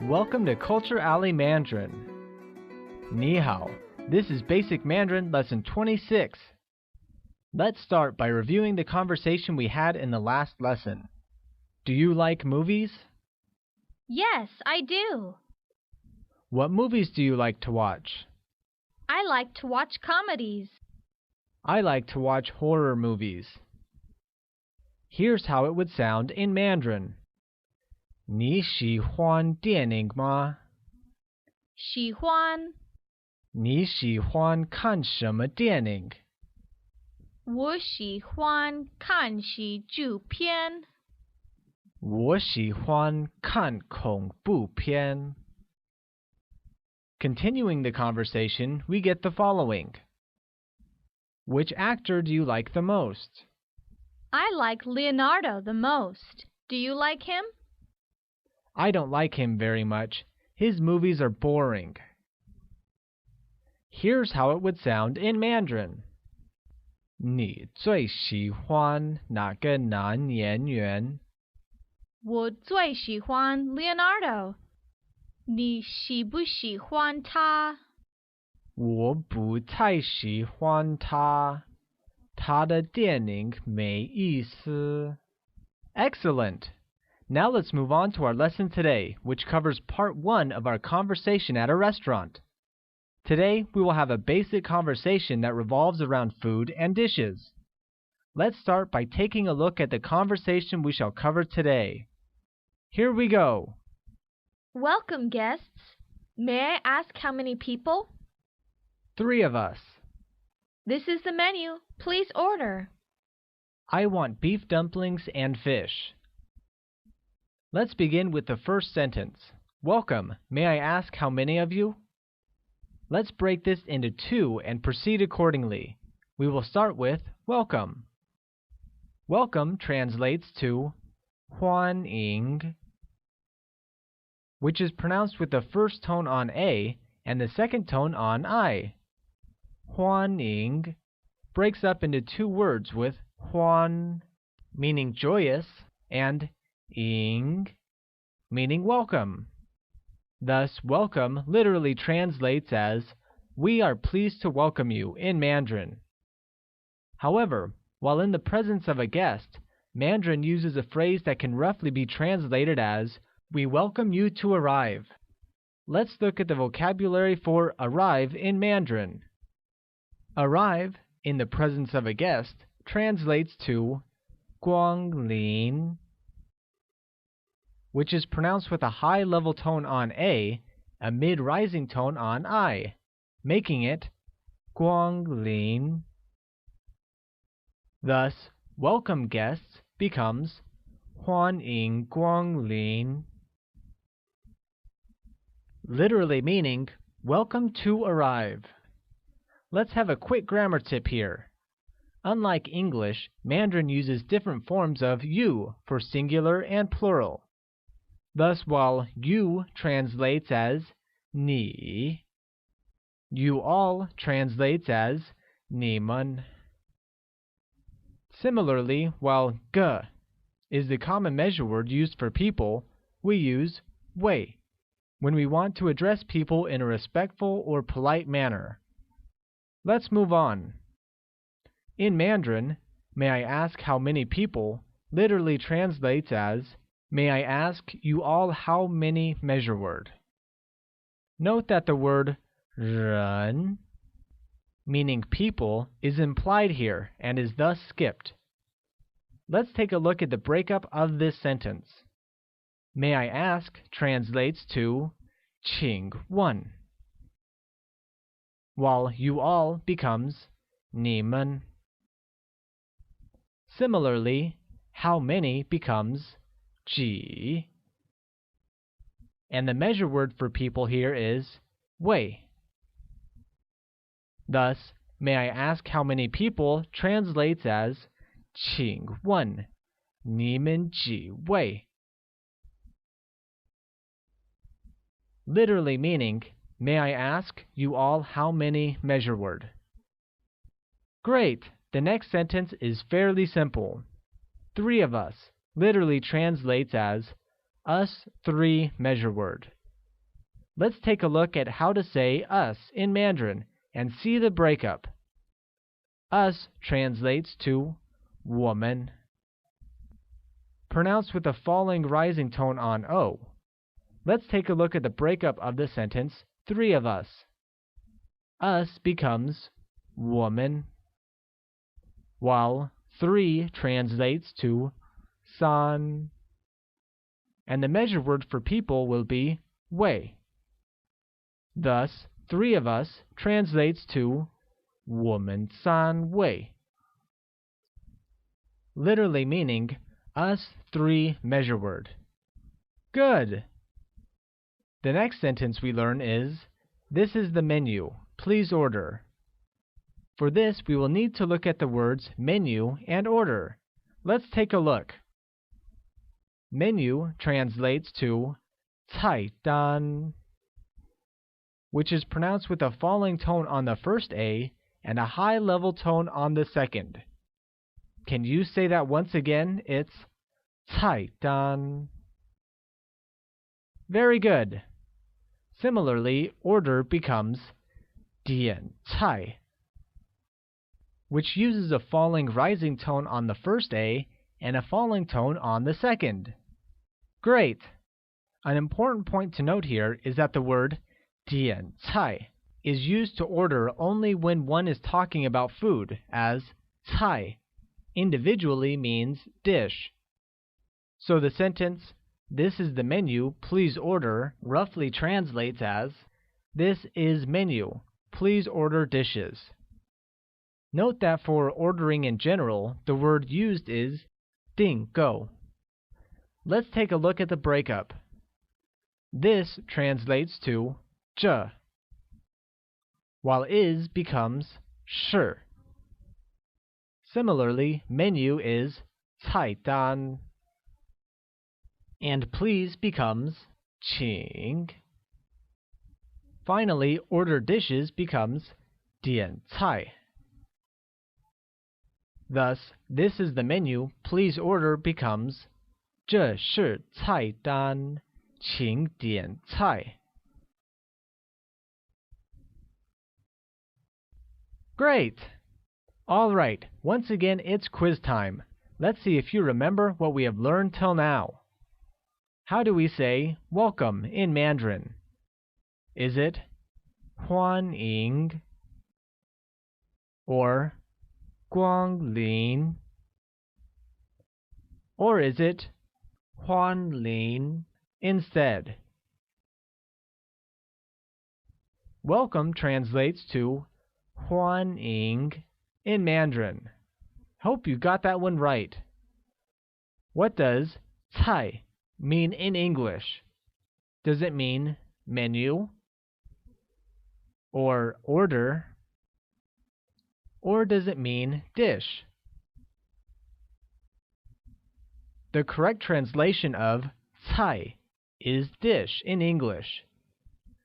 Welcome to Culture Alley Mandarin. Ni hao. This is Basic Mandarin Lesson 26. Let's start by reviewing the conversation we had in the last lesson. Do you like movies? Yes, I do. What movies do you like to watch? I like to watch comedies. I like to watch horror movies. Here's how it would sound in Mandarin. 你喜欢电影吗？喜欢。你喜欢看什么电影？我喜欢看喜剧片。我喜欢看恐怖片。Continuing the conversation, we get the following. Which actor do you like the most? I like Leonardo the most. Do you like him? I don't like him very much. His movies are boring. Here's how it would sound in Mandarin. 你最喜欢哪个男演员？我最喜欢 Leonardo. 你喜不喜欢他？我不太喜欢他。他的电影没意思。Excellent! Now let's move on to our lesson today, which covers part 1 of our conversation at a restaurant. Today, we will have a basic conversation that revolves around food and dishes. Let's start by taking a look at the conversation we shall cover today. Here we go. Welcome, guests. May I ask how many people? 3 of us. This is the menu. Please order. I want beef dumplings and fish. Let's begin with the first sentence. Welcome. May I ask how many of you? Let's break this into 2 and proceed accordingly. We will start with welcome. Welcome translates to 欢迎, which is pronounced with the first tone on A and the second tone on I. 欢迎 breaks up into 2 words with 欢, meaning joyous, and 迎, meaning welcome. Thus, welcome literally translates as, we are pleased to welcome you in Mandarin. However, while in the presence of a guest, Mandarin uses a phrase that can roughly be translated as, we welcome you to arrive. Let's look at the vocabulary for arrive in Mandarin. Arrive, in the presence of a guest, translates to 光临, which is pronounced with a high level tone on A, a mid-rising tone on I, making it 光临. Thus, welcome guests becomes 欢迎光临, literally meaning welcome to arrive. Let's have a quick grammar tip here. Unlike English, Mandarin uses different forms of you for singular and plural. Thus, while you translates as 你, you all translates as 你们. Similarly, while ge is the common measure word used for people, we use 喂when we want to address people in a respectful or polite manner. Let's move on. In Mandarin, may I ask how many people literally translates as may I ask you all how many measure word. Note that the word 人, meaning people, is implied here and is thus skipped. Let's take a look at the breakup of this sentence. May I ask translates to 请问, while you all becomes 你们. Similarly, how many becomes 几, and the measure word for people here is 位. Thus, may I ask how many people translates as 请问你们几位, literally meaning may I ask you all how many measure word. Great! The next sentence is fairly simple. 3 of us literally translates as us 3 measure word. Let's take a look at how to say us in Mandarin and see the breakup. Us translates to 我们, pronounced with a falling rising tone on O. Let's take a look at the breakup of the sentence, three of us. Us becomes 我们, while three translates to 三, and the measure word for people will be 位. Thus, three of us translates to 我们三位, literally meaning us three measure word. Good! The next sentence we learn is, this is the menu. Please order. For this, we will need to look at the words menu and order. Let's take a look. Menu translates to 菜单, which is pronounced with a falling tone on the first A and a high level tone on the second. Can you say that once again? It's 菜单. Very good. Similarly, order becomes 点菜, which uses a falling rising tone on the first A and a falling tone on the second. Great! An important point to note here is that the word 点菜 is used to order only when one is talking about food, as 菜 individually means dish. So the sentence, this is the menu, please order, roughly translates as, this is menu, please order dishes. Note that for ordering in general, the word used is 订购. Let's take a look at the breakup. This translates to 这, while is becomes 是. Similarly, menu is 菜单, and please becomes 请. Finally, order dishes becomes 点菜. Thus, this is the menu, please order becomes 这是菜单，请点菜. Great! All right, once again it's quiz time. Let's see if you remember what we have learned till now. How do we say welcome in Mandarin? Is it 欢迎 or 光临? Or is it 欢迎 instead? Welcome translates to 欢迎 in Mandarin. Hope you got that one right. What does 菜 mean in English? Does it mean menu? Or order? Or does it mean dish? The correct translation of 菜 is dish in English.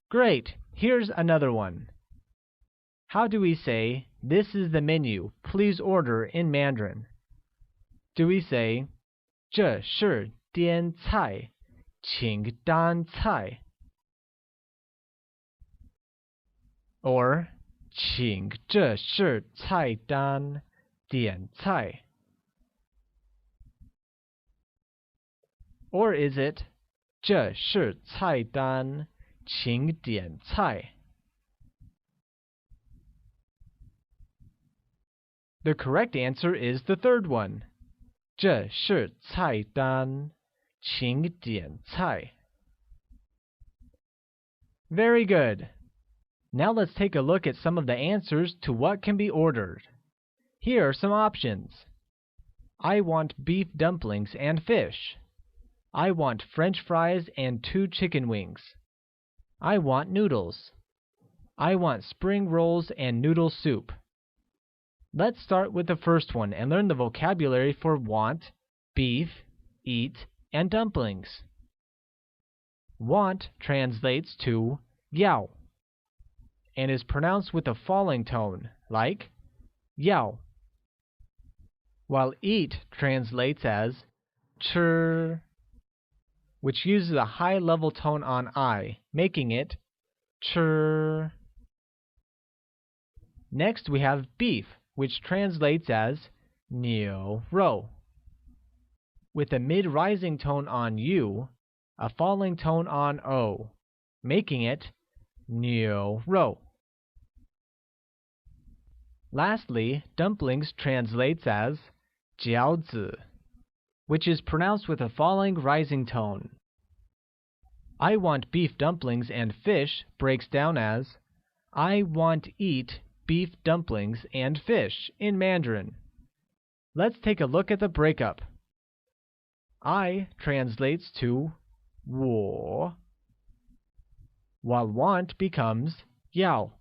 Great! Here's another one. How do we say, this is the menu, please order in Mandarin? Do we say, 这是点菜，请单菜? Or, 请这是菜单，点菜? Or is it, 这是菜单，请点菜? The correct answer is the third one. 这是菜单，请点菜. Very good. Now let's take a look at some of the answers to what can be ordered. Here are some options. I want beef dumplings and fish. I want French fries and 2 chicken wings. I want noodles. I want spring rolls and noodle soup. Let's start with the first one and learn the vocabulary for want, beef, eat, and dumplings. Want translates to 要 and is pronounced with a falling tone, like 要, while eat translates as 吃. which uses a high level tone on I, making it ch. Next we have beef, which translates as 牛肉, with a mid-rising tone on U, a falling tone on O, making it 牛肉. Lastly, dumplings translates as 饺子, which is pronounced with a falling rising tone. I want beef dumplings and fish breaks down as I want eat beef dumplings and fish in Mandarin. Let's take a look at the breakup. I translates to 我, while want becomes 要.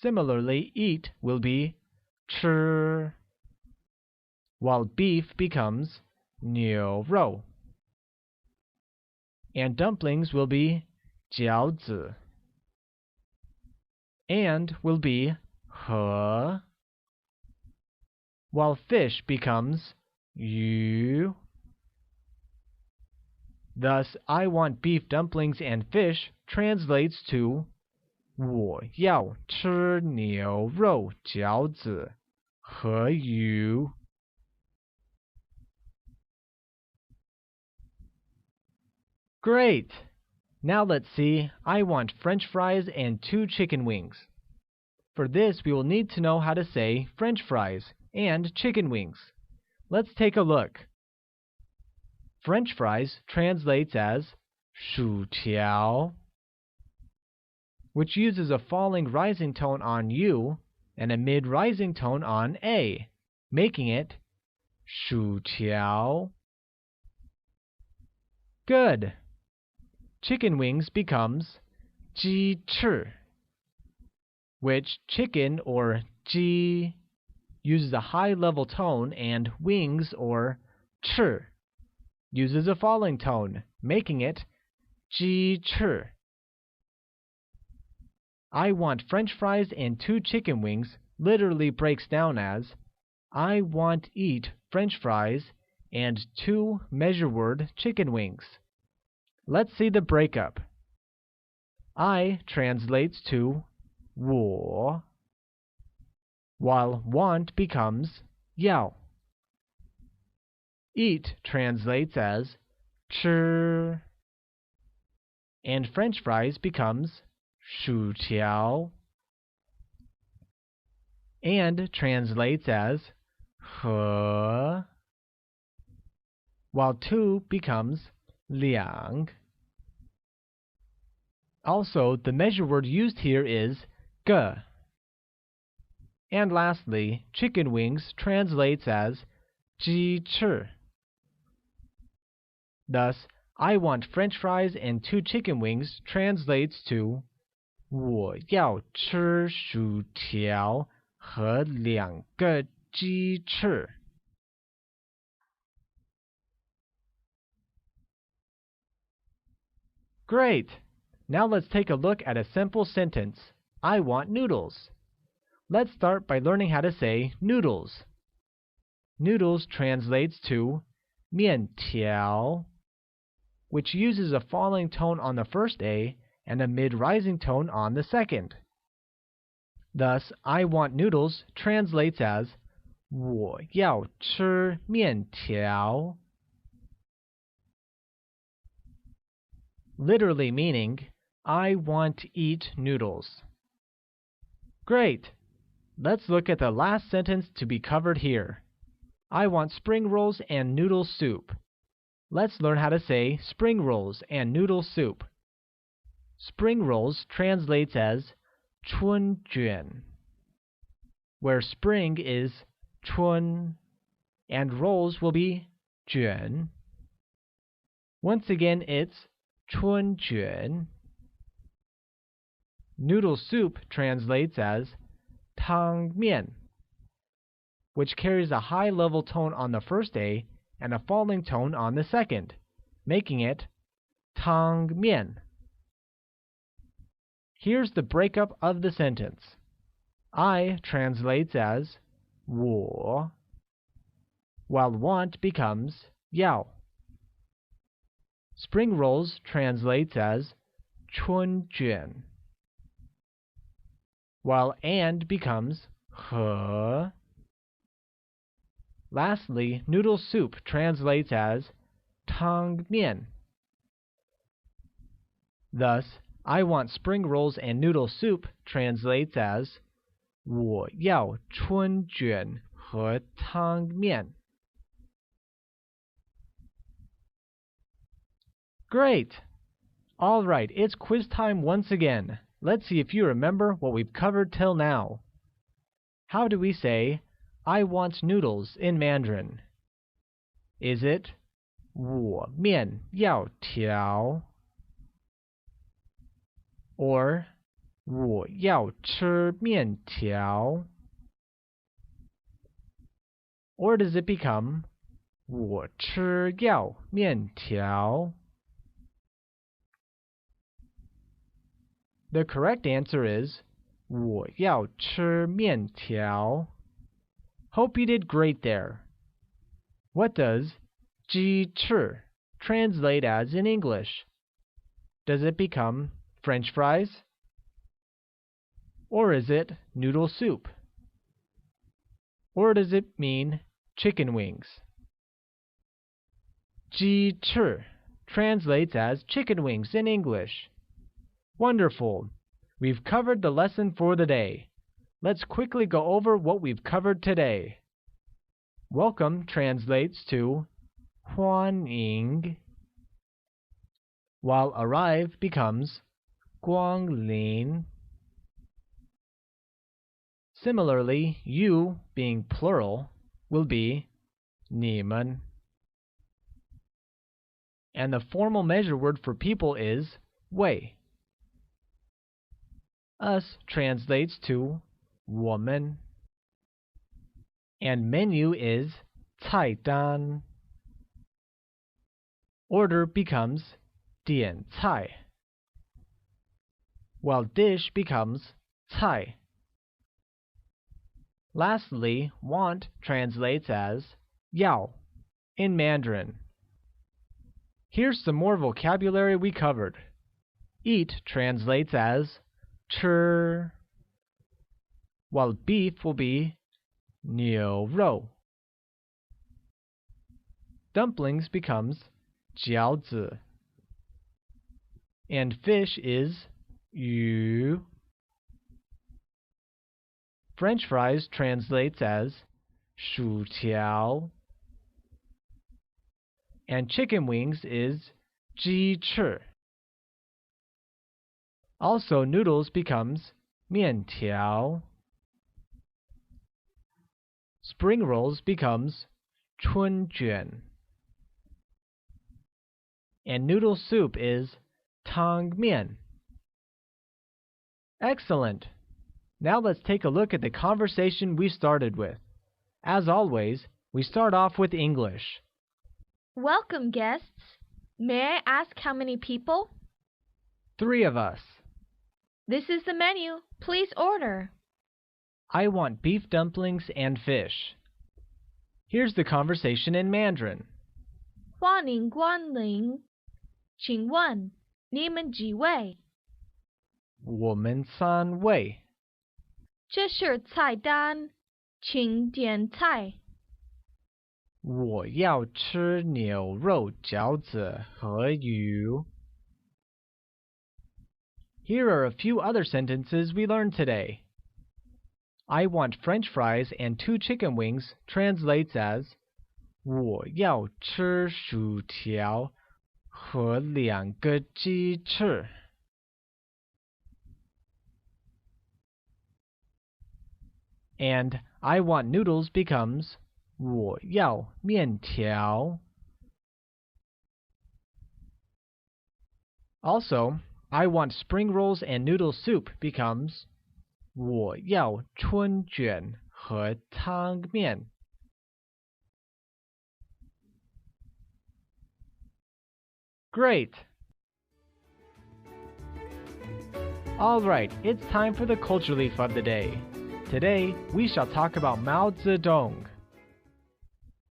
Similarly, eat will be 吃, while beef becomes 牛肉, and dumplings will be 饺子, and will be 和, while fish becomes 鱼. Thus, I want beef dumplings and fish translates to 我要吃牛肉饺子和鱼. Great! Now let's see, I want French fries and 2 chicken wings. For this, we will need to know how to say French fries and chicken wings. Let's take a look. French fries translates as 薯条, which uses a falling rising tone on U and a mid-rising tone on A, making it 薯条. Good! Chicken wings becomes 鸡翅, which chicken or 鸡 uses a high level tone and wings or 翅 uses a falling tone, making it 鸡翅. I want French fries and 2 chicken wings literally breaks down as I want eat French fries and 2 measure word chicken wings. Let's see the breakup. I translates to 我, while want becomes 要. Eat translates as 吃, and French fries becomes 薯条, and translates as 和, while 2 becomes 两. Also, the measure word used here is 个. And lastly, chicken wings translates as 鸡翅. Thus, I want French fries and 2 chicken wings translates to 我要吃薯条和2个鸡翅. Great! Now let's take a look at a simple sentence. I want noodles. Let's start by learning how to say noodles. Noodles translates to 面条, which uses a falling tone on the first A and a mid-rising tone on the second. Thus, I want noodles translates as 我要吃面条. Literally meaning, I want to eat noodles. Great! Let's look at the last sentence to be covered here. I want spring rolls and noodle soup. Let's learn how to say spring rolls and noodle soup. Spring rolls translates as 春卷, where spring is 春, and rolls will be 卷. Once again, it's 春卷. Noodle soup translates as 汤面, which carries a high level tone on the first A and a falling tone on the second, making it 汤面. Here's the breakup of the sentence. I translates as 我, while want becomes 要. Spring rolls translates as 春卷, while and becomes 和. Lastly, noodle soup translates as 汤面. Thus, I want spring rolls and noodle soup translates as 我要春卷和汤面. Great! All right, it's quiz time once again. Let's see if you remember what we've covered till now. How do we say, I want noodles in Mandarin? Is it 我面要条? Or 我要吃面条? Or does it become 我吃要面条? The correct answer is 我要吃面条. Hope you did great there. What does 鸡翅 translate as in English? Does it become French fries? Or is it noodle soup? Or does it mean chicken wings? 鸡翅 translates as chicken wings in English. Wonderful! We've covered the lesson for the day. Let's quickly go over what we've covered today. Welcome translates to 欢迎, while arrive becomes 光临. Similarly, you, being plural, will be 你们. And the formal measure word for people is 位. Us translates to 我们. And menu is 菜单. Order becomes 点菜, while dish becomes 菜. Lastly, want translates as 要 in Mandarin. Here's some more vocabulary we covered. Eat translates as 吃, while beef will be 牛肉. Dumplings becomes 饺子, and fish is 鱼. French fries translates as 薯条, and chicken wings is 鸡翅. Also, noodles becomes 面条. Spring rolls becomes 春卷. And noodle soup is 汤面. Excellent! Now let's take a look at the conversation we started with. As always, we start off with English. Welcome, guests. May I ask how many people? 3 of us. This is the menu. Please order. I want beef dumplings and fish. Here's the conversation in Mandarin. 欢迎光临。请问你们几位？我们3位。这是菜单，请点菜。我要吃牛肉饺子和鱼。Here are a few other sentences we learned today. I want French fries and 2 chicken wings translates as 我要吃薯条和2个鸡翅。And I want noodles becomes 我要面条。Also, I want spring rolls and noodle soup becomes 我要春卷和汤面。Great! Alright, it's time for the culture leaf of the day. Today, we shall talk about Mao Zedong.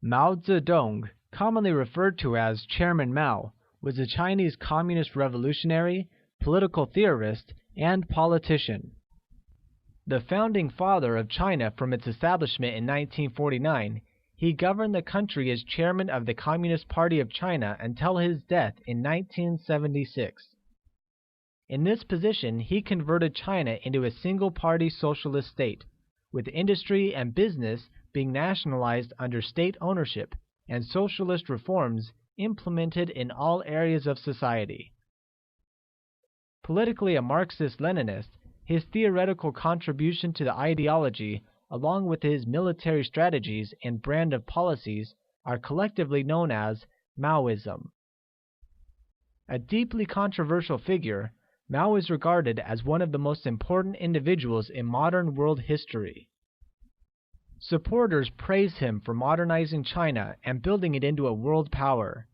Mao Zedong, commonly referred to as Chairman Mao, was a Chinese communist revolutionary, political theorist, and politician. The founding father of China from its establishment in 1949, he governed the country as chairman of the Communist Party of China until his death in 1976. In this position, he converted China into a single-party socialist state, with industry and business being nationalized under state ownership and socialist reforms implemented in all areas of society. Politically a Marxist-Leninist, his theoretical contribution to the ideology, along with his military strategies and brand of policies, are collectively known as Maoism. A deeply controversial figure, Mao is regarded as one of the most important individuals in modern world history. Supporters praise him for modernizing China and building it into a world power,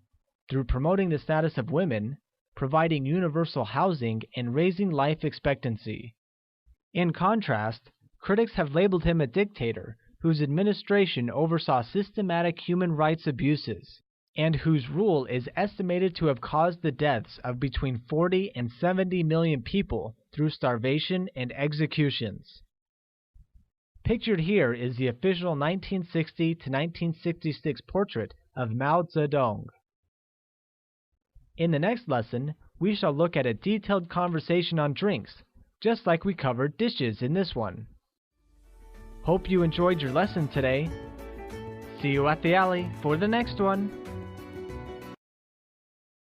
through promoting the status of women, providing universal housing, and raising life expectancy. In contrast, critics have labeled him a dictator whose administration oversaw systematic human rights abuses, and whose rule is estimated to have caused the deaths of between 40 and 70 million people through starvation and executions. Pictured here is the official 1960 to 1966 portrait of Mao Zedong. In the next lesson, we shall look at a detailed conversation on drinks, just like we covered dishes in this one. Hope you enjoyed your lesson today. See you at the alley for the next one.